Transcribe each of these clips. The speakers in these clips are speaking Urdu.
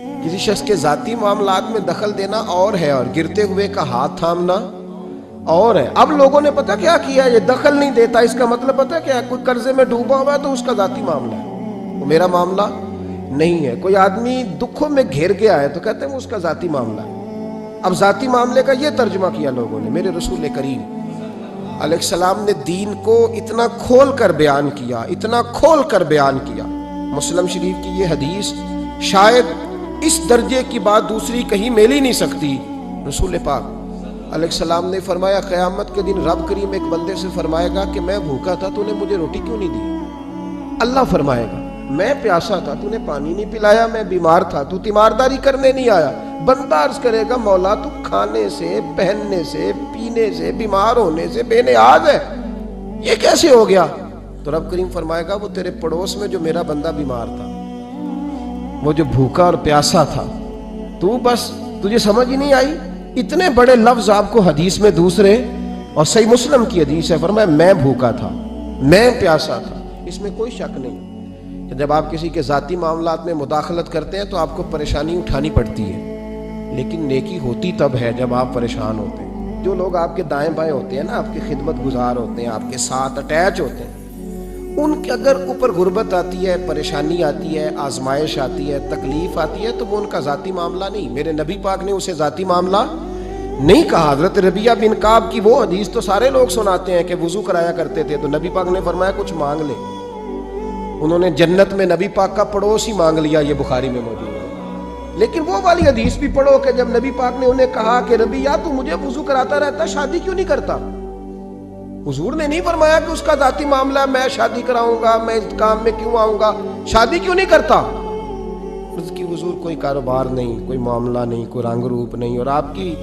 کسی شخص کے ذاتی معاملات میں دخل دینا اور ہے، اور گرتے ہوئے کا ہاتھ تھامنا اور ہے۔ اب لوگوں نے پتہ کیا کیا، یہ دخل نہیں دیتا، اس کا مطلب پتہ کیا ہے، کوئی قرضے میں ڈوبا ہوا ہے تو اس کا ذاتی معاملہ ہے، وہ میرا معاملہ نہیں ہے۔ کوئی آدمی دکھوں میں گھر گیا ہے تو کہتے ہیں وہ اس کا ذاتی معاملہ ہے۔ اب ذاتی معاملے کا یہ ترجمہ کیا لوگوں نے۔ میرے رسول کریم علیہ السلام نے دین کو اتنا کھول کر بیان کیا، اتنا کھول کر بیان کیا۔ مسلم شریف کی یہ حدیث شاید اس درجے کی بات دوسری کہیں مل ہی نہیں سکتی۔ رسول پاک علیہ السلام نے فرمایا قیامت کے دن رب کریم ایک بندے سے فرمائے گا کہ میں بھوکا تھا تو نے مجھے روٹی کیوں نہیں دی؟ اللہ فرمائے گا میں پیاسا تھا تو نے پانی نہیں پلایا، میں بیمار تھا تو تیمارداری کرنے نہیں آیا۔ بندہ عرض کرے گا مولا تو کھانے سے، پہننے سے، پینے سے، بیمار ہونے سے بے نیاز ہے، یہ کیسے ہو گیا؟ تو رب کریم فرمائے گا وہ تیرے پڑوس میں جو میرا بندہ بیمار تھا، وہ جو بھوکا اور پیاسا تھا، تو بس تجھے سمجھ ہی نہیں آئی۔ اتنے بڑے لفظ آپ کو حدیث میں دوسرے، اور صحیح مسلم کی حدیث ہے، فرمایا میں بھوکا تھا، میں پیاسا تھا۔ اس میں کوئی شک نہیں کہ جب آپ کسی کے ذاتی معاملات میں مداخلت کرتے ہیں تو آپ کو پریشانی اٹھانی پڑتی ہے، لیکن نیکی ہوتی تب ہے جب آپ پریشان ہوتے ہیں۔ جو لوگ آپ کے دائیں بائیں ہوتے ہیں نا، آپ کے خدمت گزار ہوتے ہیں، آپ کے ساتھ اٹیچ ہوتے ہیں، ان کے اگر اوپر غربت آتی ہے، پریشانی آتی ہے، آزمائش آتی ہے، تکلیف آتی ہے، تو وہ ان کا ذاتی معاملہ نہیں۔ میرے نبی پاک نے اسے ذاتی معاملہ نہیں کہا۔ حضرت ربیعہ بن کعب کی وہ حدیث تو سارے لوگ سناتے ہیں کہ وضو کرایا کرتے تھے تو نبی پاک نے فرمایا کچھ مانگ لے، انہوں نے جنت میں نبی پاک کا پڑوس ہی مانگ لیا، یہ بخاری میں موجود ہے۔ لیکن وہ والی حدیث بھی پڑھو کہ جب نبی پاک نے انہیں کہا کہ ربیعہ تو مجھے وضو کراتا رہتا، شادی کیوں نہیں کرتا؟ حضور نے نہیں فرمایا کہ اس کا ذاتی معاملہ ہے، میں شادی کراؤں گا، میں اس کام میں کیوں آؤں گا، شادی کیوں نہیں کرتا؟ اس کی حضور کوئی کاروبار نہیں، کوئی معاملہ نہیں، کوئی رنگ روپ نہیں، اور آپ کی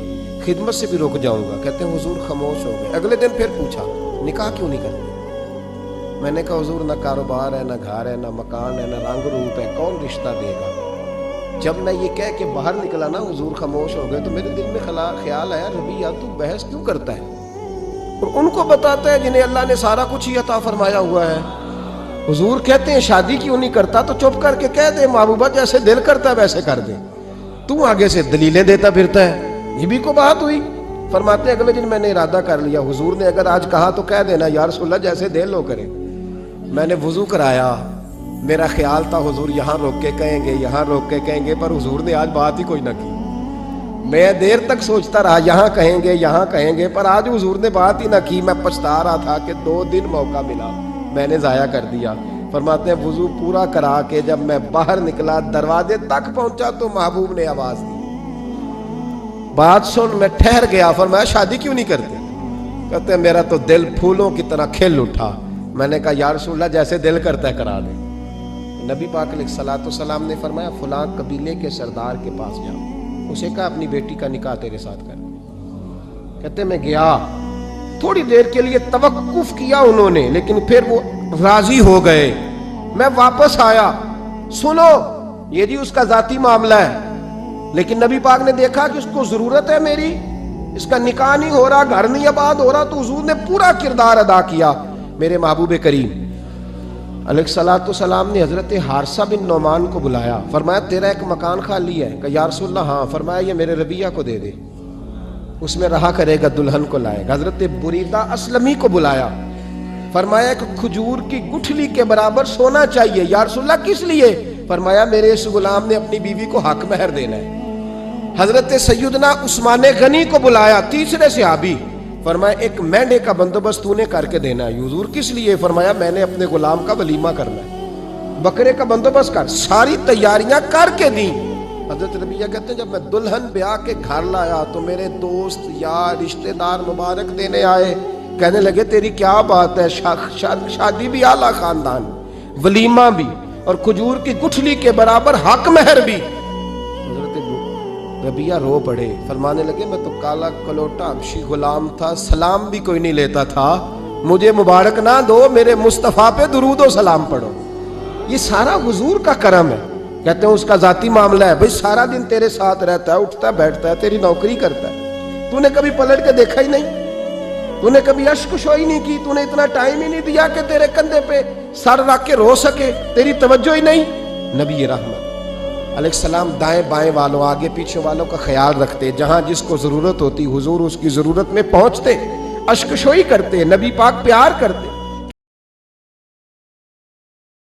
خدمت سے بھی رک جاؤں گا۔ کہتے ہیں حضور خاموش ہو گئے۔ اگلے دن پھر پوچھا نکاح کیوں نہیں کرتے؟ میں نے کہا حضور نہ کاروبار ہے، نہ گھر ہے، نہ مکان ہے، نہ رنگ روپ ہے، کون رشتہ دے گا؟ جب میں یہ کہہ کے باہر نکلا نا حضور خاموش ہو گئے، تو میرے دل میں خیال آیا ربیعہ تو بحث کیوں کرتا ہے اور ان کو بتاتا ہے جنہیں اللہ نے سارا کچھ ہی عطا فرمایا ہوا ہے۔ حضور کہتے ہیں شادی کیوں نہیں کرتا؟ تو چپ کر کے کہہ دے محبوبہ جیسے دل کرتا ہے ویسے کر دے، تو آگے سے دلیلیں دیتا پھرتا ہے۔ یہ بھی کو بات ہوئی۔ فرماتے ہیں اگلے دن میں نے ارادہ کر لیا، حضور نے اگر آج کہا تو کہہ دینا یا رسول اللہ جیسے دل ہو کرے۔ میں نے وضو کرایا، میرا خیال تھا حضور یہاں روک کے کہیں گے، یہاں روک کے کہیں گے، پر حضور نے آج بات ہی کوئی نہ کی۔ میں دیر تک سوچتا رہا یہاں کہیں گے، یہاں کہیں گے، پر آج حضور نے بات ہی نہ کی۔ میں پچھتا رہا تھا کہ 2 دن موقع ملا، میں نے ضائع کر دیا۔ فرماتے ہیں وضو پورا کرا کے جب میں باہر نکلا، دروازے تک پہنچا تو محبوب نے آواز دی، بات سن۔ میں ٹھہر گیا، فرمایا شادی کیوں نہیں کرتے؟ کہتے ہیں میرا تو دل پھولوں کی طرح کھل اٹھا۔ میں نے کہا یا رسول اللہ جیسے دل کرتا ہے کرا دے۔ نبی پاک علیہ الصلوۃ والسلام نے فرمایا فلاں قبیلے کے سردار کے پاس جاؤ، اسے کہا اپنی بیٹی کا نکاح تیرے ساتھ کر۔ کہتے میں گیا، تھوڑی دیر کے لیے توقف کیا انہوں نے، لیکن پھر وہ راضی ہو گئے۔ میں واپس آیا، سنو یہ جی اس کا ذاتی معاملہ ہے، لیکن نبی پاک نے دیکھا کہ اس کو ضرورت ہے میری، اس کا نکاح نہیں ہو رہا، گھر نہیں آباد ہو رہا، تو حضور نے پورا کردار ادا کیا۔ میرے محبوب کریم علیہ الصلوۃ والسلام نے حضرت حارثہ بن نعمان کو بلایا، فرمایا تیرا ایک مکان خالی ہے؟ کہ یا رسول اللہ ہاں۔ فرمایا یہ میرے ربیعہ کو دے دے، اس میں رہا کرے گا، دلہن کو لائے گا۔ حضرت بریدہ اسلمی کو بلایا، فرمایا ایک کھجور کی گٹھلی کے برابر سونا چاہیے۔ یا رسول اللہ کس لیے؟ فرمایا میرے اس غلام نے اپنی بیوی کو حق مہر دینا ہے۔ حضرت سیدنا عثمان غنی کو بلایا، تیسرے صحابی، فرمایا ایک مینڈے کا بندوبست تو نے کر کے دینا ہے۔ حضور کس لیے؟ فرمایا میں نے اپنے غلام کا ولیمہ کرنا ہے، بکرے کا بندوبست کر۔ ساری تیاریاں کر کے دیں۔ حضرت ربیعہ کہتے ہیں جب میں دلہن بیاہ کے گھر لایا تو میرے دوست یار رشتہ دار مبارک دینے آئے، کہنے لگے تیری کیا بات ہے، شادی بھی اعلیٰ خاندان، ولیمہ بھی، اور کھجور کی گٹھلی کے برابر حق مہر بھی۔ ربیعہ رو پڑے، فرمانے لگے میں تو کالا کلوٹا حبشی غلام تھا، سلام بھی کوئی نہیں لیتا تھا، مجھے مبارک نہ دو، میرے مصطفیٰ پہ درود و سلام پڑھو۔ یہ سارا حضور کا کرم ہے۔ کہتے ہیں اس کا ذاتی معاملہ ہے، بھئی سارا دن تیرے ساتھ رہتا ہے، اٹھتا بیٹھتا ہے، تیری نوکری کرتا ہے، تو نے کبھی پلٹ کے دیکھا ہی نہیں، تو نے کبھی اشک شوئی نہیں کی، تو نے اتنا ٹائم ہی نہیں دیا کہ تیرے کندھے پہ سر رکھ کے رو سکے، تیری توجہ ہی نہیں۔ نبی رحمت علیہ السلام دائیں بائیں والوں آگے پیچھے والوں کا خیال رکھتے، جہاں جس کو ضرورت ہوتی حضور اس کی ضرورت میں پہنچتے، اشکشوئی کرتے، نبی پاک پیار کرتے۔